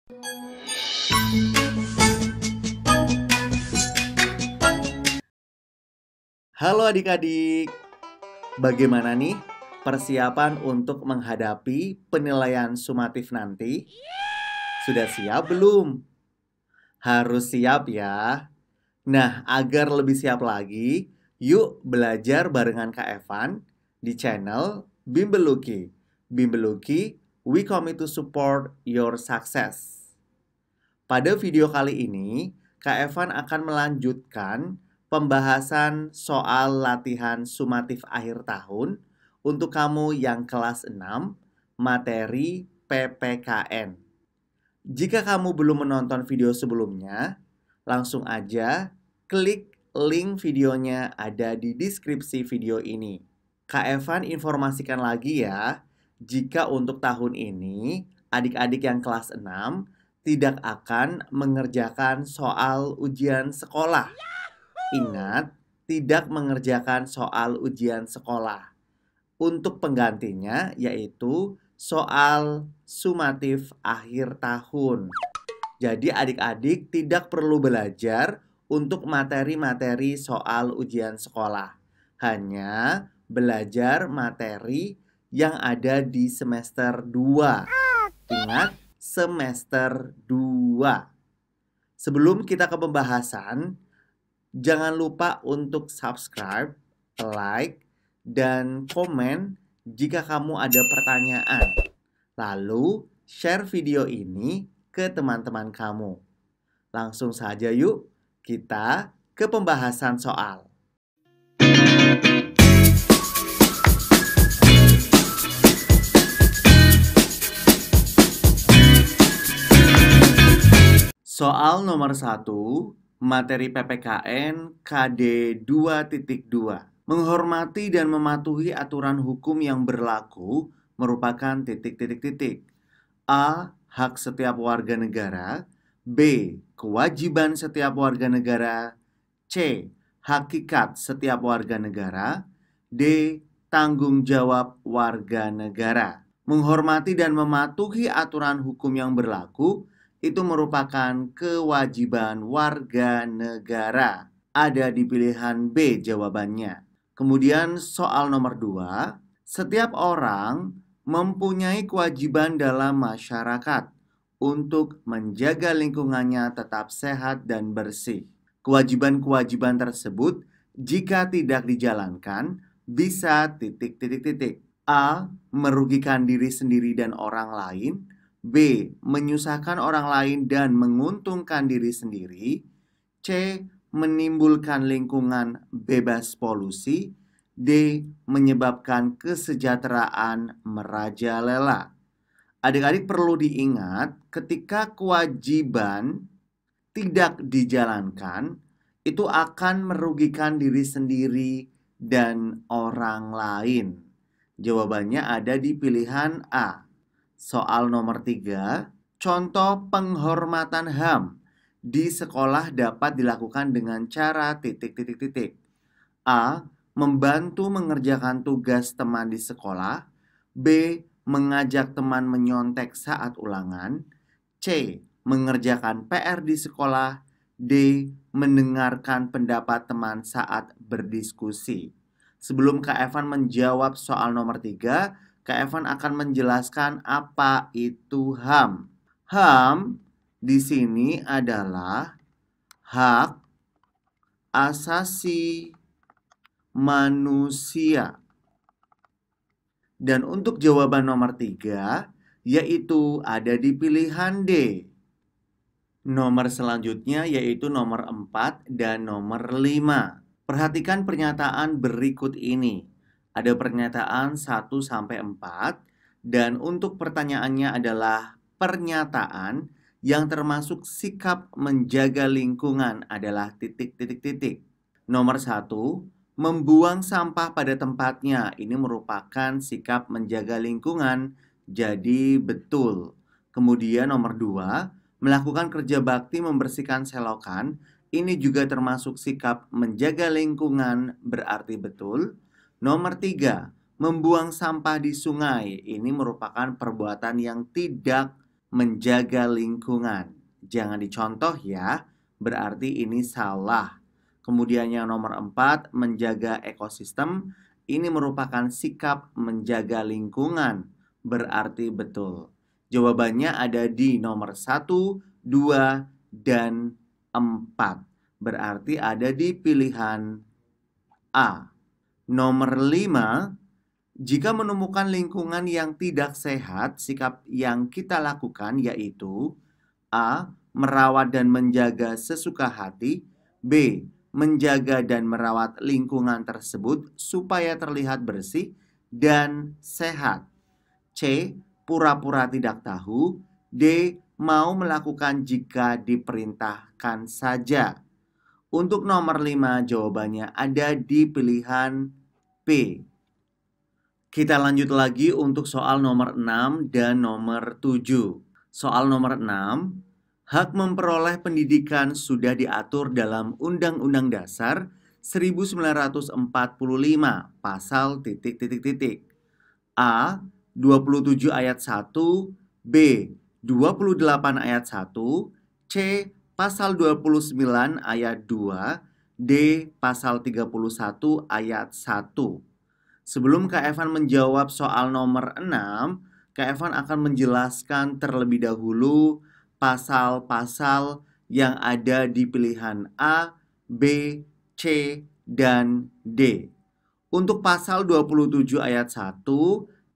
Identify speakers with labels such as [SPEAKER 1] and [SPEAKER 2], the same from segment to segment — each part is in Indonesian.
[SPEAKER 1] Halo adik-adik, bagaimana nih persiapan untuk menghadapi penilaian sumatif nanti? Sudah siap belum? Harus siap ya. Nah, agar lebih siap lagi, yuk belajar barengan Kak Evan di channel Bimbeluki. Bimbeluki, we commit to support your success. Pada video kali ini, Kak Evan akan melanjutkan pembahasan soal latihan sumatif akhir tahun untuk kamu yang kelas 6, materi PPKN. Jika kamu belum menonton video sebelumnya, langsung aja klik link videonya ada di deskripsi video ini. Kak Evan informasikan lagi ya, jika untuk tahun ini adik-adik yang kelas 6 tidak akan mengerjakan soal ujian sekolah. Ingat, tidak mengerjakan soal ujian sekolah. Untuk penggantinya yaitu soal sumatif akhir tahun. Jadi adik-adik tidak perlu belajar untuk materi-materi soal ujian sekolah. Hanya belajar materi yang ada di semester 2. Ingat, semester 2. Sebelum kita ke pembahasan, jangan lupa untuk subscribe, like, dan komen jika kamu ada pertanyaan. Lalu, share video ini ke teman-teman kamu. Langsung saja yuk, kita ke pembahasan soal. Soal nomor 1, materi PPKN KD 2.2. Menghormati dan mematuhi aturan hukum yang berlaku merupakan titik-titik-titik. A. Hak setiap warga negara. B. Kewajiban setiap warga negara. C. Hakikat setiap warga negara. D. Tanggung jawab warga negara. Menghormati dan mematuhi aturan hukum yang berlaku itu merupakan kewajiban warga negara. Ada di pilihan B jawabannya. Kemudian soal nomor 2, setiap orang mempunyai kewajiban dalam masyarakat untuk menjaga lingkungannya tetap sehat dan bersih. Kewajiban-kewajiban tersebut jika tidak dijalankan bisa titik-titik-titik. A. Merugikan diri sendiri dan orang lain. B. Menyusahkan orang lain dan menguntungkan diri sendiri. C. Menimbulkan lingkungan bebas polusi. D. Menyebabkan kesejahteraan merajalela. Adik-adik perlu diingat, ketika kewajiban tidak dijalankan, itu akan merugikan diri sendiri dan orang lain. Jawabannya ada di pilihan A. Soal nomor 3, contoh penghormatan HAM di sekolah dapat dilakukan dengan cara titik-titik-titik. A. Membantu mengerjakan tugas teman di sekolah. B. Mengajak teman menyontek saat ulangan. C. Mengerjakan PR di sekolah. D. Mendengarkan pendapat teman saat berdiskusi. Sebelum Kak Evan menjawab soal nomor 3, Kak Evan akan menjelaskan apa itu HAM. HAM di sini adalah hak asasi manusia. Dan untuk jawaban nomor 3, yaitu ada di pilihan D. Nomor selanjutnya yaitu nomor 4 dan nomor 5. Perhatikan pernyataan berikut ini. Ada pernyataan 1-4 dan untuk pertanyaannya adalah pernyataan yang termasuk sikap menjaga lingkungan adalah titik-titik-titik. Nomor 1, membuang sampah pada tempatnya. Ini merupakan sikap menjaga lingkungan, jadi betul. Kemudian nomor 2, melakukan kerja bakti membersihkan selokan. Ini juga termasuk sikap menjaga lingkungan, berarti betul. Nomor 3, membuang sampah di sungai. Ini merupakan perbuatan yang tidak menjaga lingkungan. Jangan dicontoh ya, berarti ini salah. Kemudian yang nomor 4, menjaga ekosistem. Ini merupakan sikap menjaga lingkungan, berarti betul. Jawabannya ada di nomor 1, 2, dan 4. Berarti ada di pilihan A. Nomor 5, jika menemukan lingkungan yang tidak sehat, sikap yang kita lakukan yaitu A. Merawat dan menjaga sesuka hati. B. Menjaga dan merawat lingkungan tersebut supaya terlihat bersih dan sehat. C. Pura-pura tidak tahu. D. Mau melakukan jika diperintahkan saja. Untuk nomor 5 jawabannya ada di pilihan B. Kita lanjut lagi untuk soal nomor 6 dan nomor 7. Soal nomor 6, hak memperoleh pendidikan sudah diatur dalam Undang-Undang Dasar 1945 pasal titik-titik-titik. A. 27 ayat 1, B. 28 ayat 1, C. Pasal 29 ayat 2, D. Pasal 31 ayat 1. Sebelum Kak Evan menjawab soal nomor 6, Kak Evan akan menjelaskan terlebih dahulu pasal-pasal yang ada di pilihan A, B, C, dan D. Untuk pasal 27 ayat 1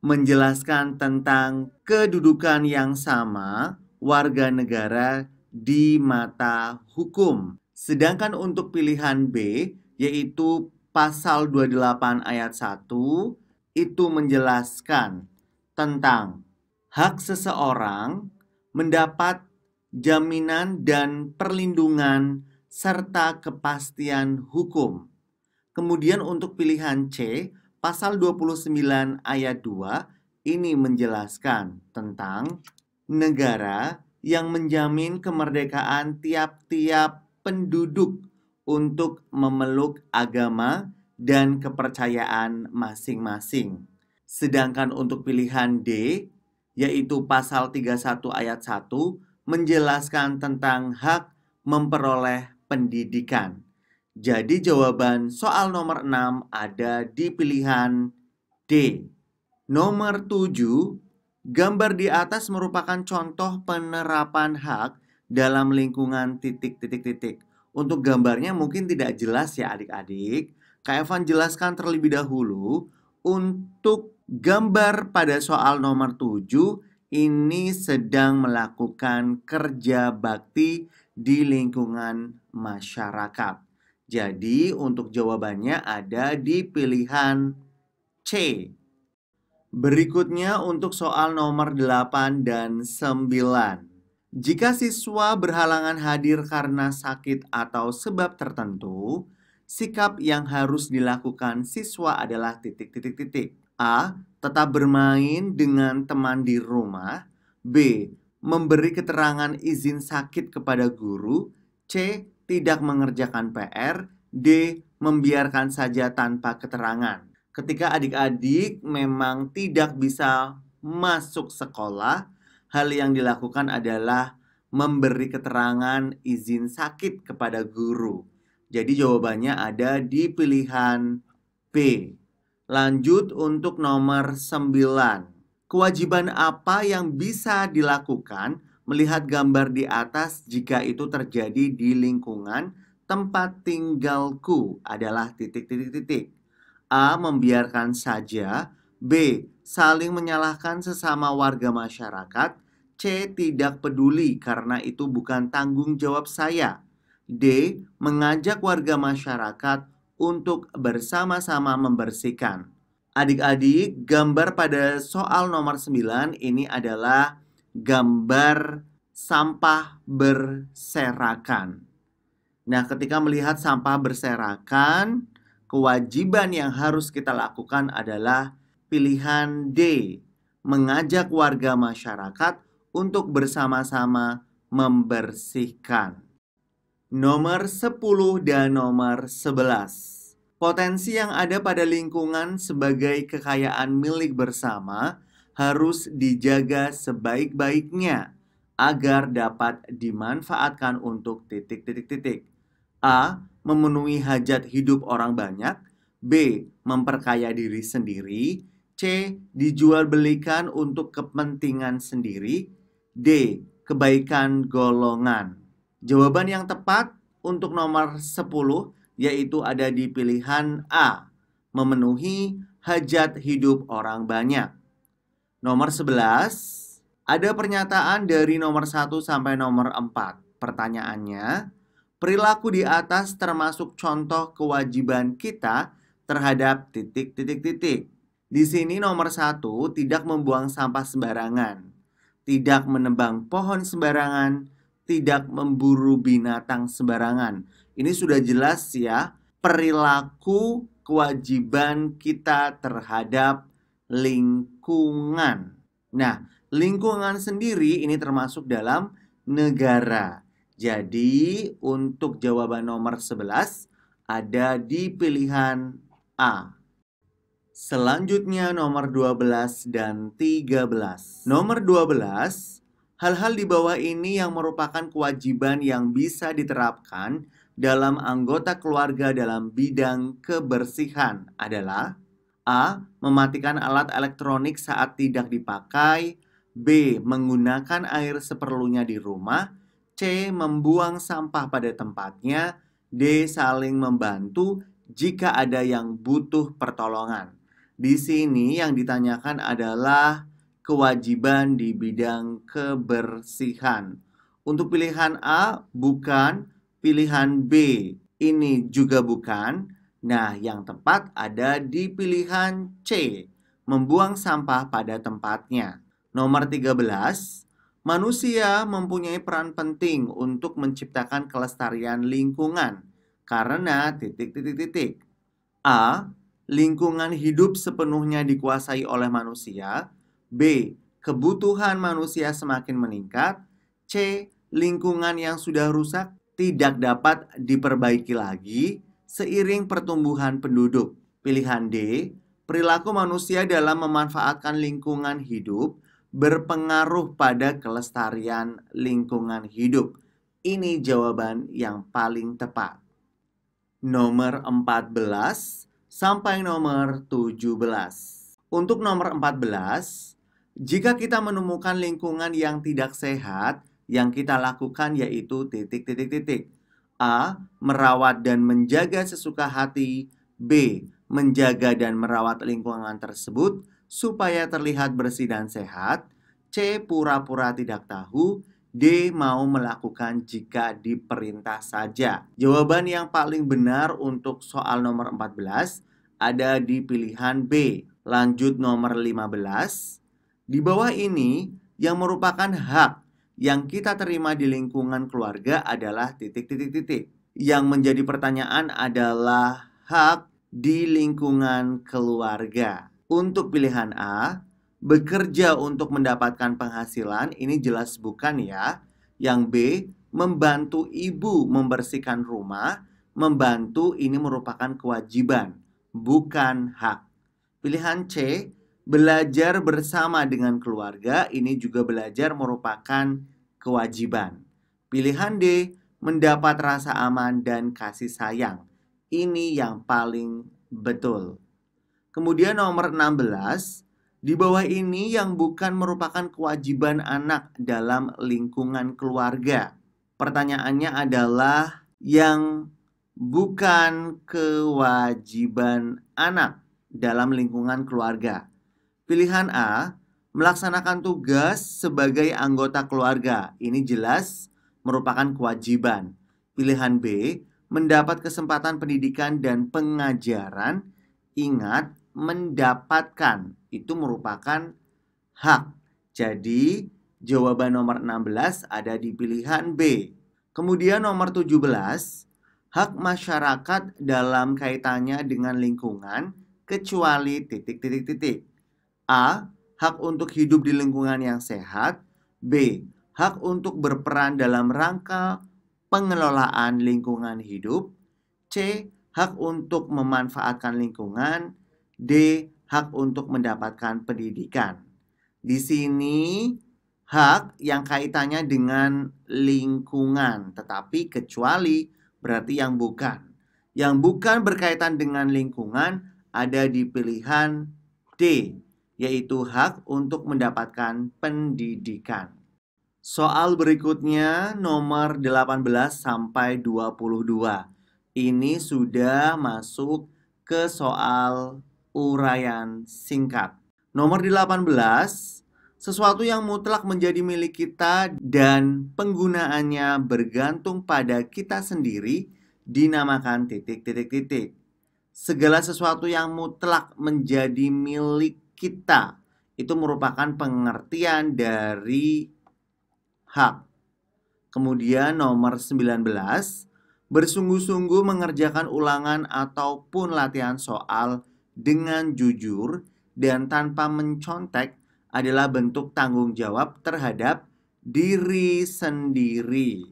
[SPEAKER 1] menjelaskan tentang kedudukan yang sama warga negara di mata hukum. Sedangkan untuk pilihan B, yaitu pasal 28 ayat 1, itu menjelaskan tentang hak seseorang mendapat jaminan dan perlindungan serta kepastian hukum. Kemudian untuk pilihan C, pasal 29 ayat 2, ini menjelaskan tentang negara yang menjamin kemerdekaan tiap-tiap penduduk untuk memeluk agama dan kepercayaan masing-masing. Sedangkan untuk pilihan D, yaitu pasal 31 ayat 1, menjelaskan tentang hak memperoleh pendidikan. Jadi jawaban soal nomor 6 ada di pilihan D. Nomor 7, gambar di atas merupakan contoh penerapan hak dalam lingkungan titik-titik-titik. Untuk gambarnya mungkin tidak jelas ya adik-adik. Kak Evan jelaskan terlebih dahulu. Untuk gambar pada soal nomor 7, ini sedang melakukan kerja bakti di lingkungan masyarakat. Jadi untuk jawabannya ada di pilihan C. Berikutnya untuk soal nomor 8 dan 9. Jika siswa berhalangan hadir karena sakit atau sebab tertentu, sikap yang harus dilakukan siswa adalah titik-titik-titik. A. Tetap bermain dengan teman di rumah. B. Memberi keterangan izin sakit kepada guru. C. Tidak mengerjakan PR. D. Membiarkan saja tanpa keterangan. Ketika adik-adik memang tidak bisa masuk sekolah, hal yang dilakukan adalah memberi keterangan izin sakit kepada guru. Jadi jawabannya ada di pilihan B. Lanjut untuk nomor 9. Kewajiban apa yang bisa dilakukan melihat gambar di atas jika itu terjadi di lingkungan tempat tinggalku adalah titik-titik-titik. A. Membiarkan saja. B. Saling menyalahkan sesama warga masyarakat. C. Tidak peduli karena itu bukan tanggung jawab saya. D. Mengajak warga masyarakat untuk bersama-sama membersihkan. Adik-adik, gambar pada soal nomor 9 ini adalah gambar sampah berserakan. Nah, ketika melihat sampah berserakan, kewajiban yang harus kita lakukan adalah pilihan D. Mengajak warga masyarakat untuk bersama-sama membersihkan. Nomor 10 dan nomor 11. Potensi yang ada pada lingkungan sebagai kekayaan milik bersama harus dijaga sebaik-baiknya. agar dapat dimanfaatkan untuk titik-titik-titik. A. Memenuhi hajat hidup orang banyak. B. Memperkaya diri sendiri. C. Dijual belikan untuk kepentingan sendiri. D. Kebaikan golongan. Jawaban yang tepat untuk nomor 10 yaitu ada di pilihan A. Memenuhi hajat hidup orang banyak. Nomor 11. Ada pernyataan dari nomor 1 sampai nomor 4. Pertanyaannya, perilaku di atas termasuk contoh kewajiban kita terhadap titik-titik-titik. Di sini nomor 1, tidak membuang sampah sembarangan, tidak menebang pohon sembarangan, tidak memburu binatang sembarangan. Ini sudah jelas ya, perilaku kewajiban kita terhadap lingkungan. Nah, lingkungan sendiri ini termasuk dalam negara. Jadi, untuk jawaban nomor 11 ada di pilihan A. Selanjutnya nomor 12 dan 13. Nomor 12, hal-hal di bawah ini yang merupakan kewajiban yang bisa diterapkan dalam anggota keluarga dalam bidang kebersihan adalah A. Mematikan alat elektronik saat tidak dipakai. B. Menggunakan air seperlunya di rumah. C. Membuang sampah pada tempatnya. D. Saling membantu jika ada yang butuh pertolongan. Di sini yang ditanyakan adalah kewajiban di bidang kebersihan. Untuk pilihan A bukan, pilihan B ini juga bukan. Nah, yang tepat ada di pilihan C, membuang sampah pada tempatnya. Nomor 13, manusia mempunyai peran penting untuk menciptakan kelestarian lingkungan karena titik-titik-titik. A. Lingkungan hidup sepenuhnya dikuasai oleh manusia. B. Kebutuhan manusia semakin meningkat. C. Lingkungan yang sudah rusak tidak dapat diperbaiki lagi seiring pertumbuhan penduduk. Pilihan D. Perilaku manusia dalam memanfaatkan lingkungan hidup berpengaruh pada kelestarian lingkungan hidup. Ini jawaban yang paling tepat. Nomor 14 sampai nomor 17. Untuk nomor 14, jika kita menemukan lingkungan yang tidak sehat, yang kita lakukan yaitu titik-titik-titik. A. Merawat dan menjaga sesuka hati. B. Menjaga dan merawat lingkungan tersebut supaya terlihat bersih dan sehat. C. Pura-pura tidak tahu. D. Mau melakukan jika diperintah saja. Jawaban yang paling benar untuk soal nomor 14 ada di pilihan B. Lanjut nomor 15. Di bawah ini yang merupakan hak yang kita terima di lingkungan keluarga adalah titik-titik-titik. Yang menjadi pertanyaan adalah hak di lingkungan keluarga. Untuk pilihan A, bekerja untuk mendapatkan penghasilan, ini jelas bukan ya. Yang B, membantu ibu membersihkan rumah. Membantu ini merupakan kewajiban, bukan hak. Pilihan C, belajar bersama dengan keluarga, ini juga belajar merupakan kewajiban. Pilihan D, mendapat rasa aman dan kasih sayang. Ini yang paling betul. Kemudian nomor 16, di bawah ini yang bukan merupakan kewajiban anak dalam lingkungan keluarga. Pertanyaannya adalah yang bukan kewajiban anak dalam lingkungan keluarga. Pilihan A, melaksanakan tugas sebagai anggota keluarga. Ini jelas merupakan kewajiban. Pilihan B, mendapat kesempatan pendidikan dan pengajaran. Ingat, mendapatkan itu merupakan hak. Jadi, jawaban nomor 16 ada di pilihan B. Kemudian nomor 17, hak masyarakat dalam kaitannya dengan lingkungan kecuali titik-titik-titik. A. Hak untuk hidup di lingkungan yang sehat. B. Hak untuk berperan dalam rangka pengelolaan lingkungan hidup. C. Hak untuk memanfaatkan lingkungan. D. Hak untuk mendapatkan pendidikan. Di sini hak yang kaitannya dengan lingkungan, tetapi kecuali berarti yang bukan. Yang bukan berkaitan dengan lingkungan ada di pilihan D, yaitu hak untuk mendapatkan pendidikan. Soal berikutnya nomor 18 sampai 22. Ini sudah masuk ke soal uraian singkat. Nomor 18, sesuatu yang mutlak menjadi milik kita dan penggunaannya bergantung pada kita sendiri dinamakan titik-titik-titik. Segala sesuatu yang mutlak menjadi milik kita itu merupakan pengertian dari hak. Kemudian nomor 19, bersungguh-sungguh mengerjakan ulangan ataupun latihan soal dengan jujur dan tanpa mencontek adalah bentuk tanggung jawab terhadap diri sendiri.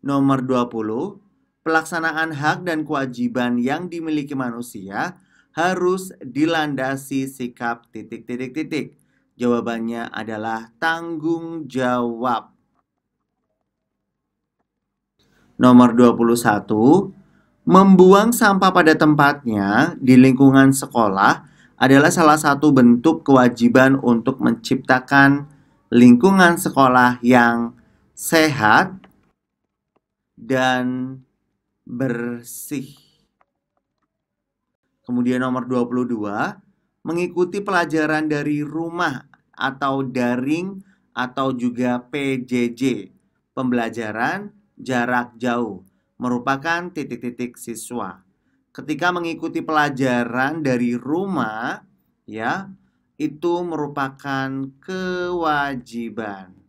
[SPEAKER 1] Nomor 20, pelaksanaan hak dan kewajiban yang dimiliki manusia harus dilandasi sikap titik-titik-titik. Jawabannya adalah tanggung jawab. Nomor 21, membuang sampah pada tempatnya di lingkungan sekolah adalah salah satu bentuk kewajiban untuk menciptakan lingkungan sekolah yang sehat dan bersih. Kemudian nomor 22, mengikuti pelajaran dari rumah atau daring atau juga PJJ, pembelajaran jarak jauh, merupakan titik-titik siswa. Ketika mengikuti pelajaran dari rumah, ya, itu merupakan kewajiban.